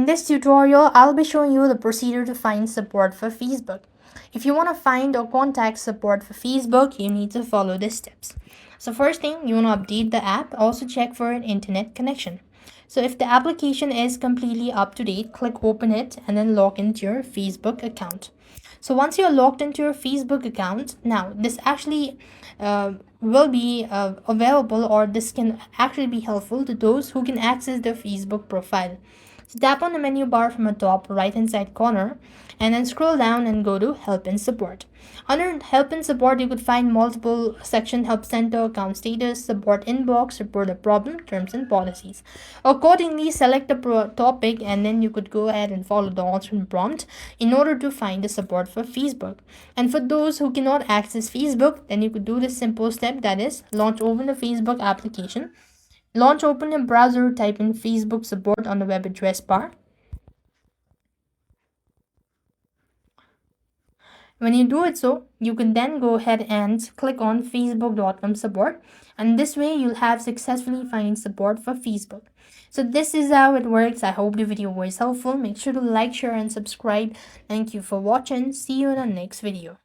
In this tutorial, I'll be showing you the procedure to find support for Facebook. If you want to find or contact support for Facebook, you need to follow these steps. So first thing, you want to update the app. Also check for an internet connection. So if the application is completely up to date, click open it and then log into your Facebook account. So once you're logged into your Facebook account, now this actually will be available, or this can actually be helpful to those who can access their Facebook profile. So tap on the menu bar from the top right hand side corner and then scroll down and go to help and support. Under help and support, you could find multiple sections: help center, account status, support inbox, report a problem, terms and policies. Accordingly, select a topic and then you could go ahead and follow the answering prompt in order to find the support for Facebook. And for those who cannot access Facebook, then you could do this simple step, that is open the Facebook application. Open a browser, type in Facebook support on the web address bar. When you do it so, you can then go ahead and click on facebook.com support, and this way you'll have successfully find support for Facebook. So this is how it works. I hope the video was helpful. Make sure to like, share and subscribe. Thank you for watching. See you in the next video.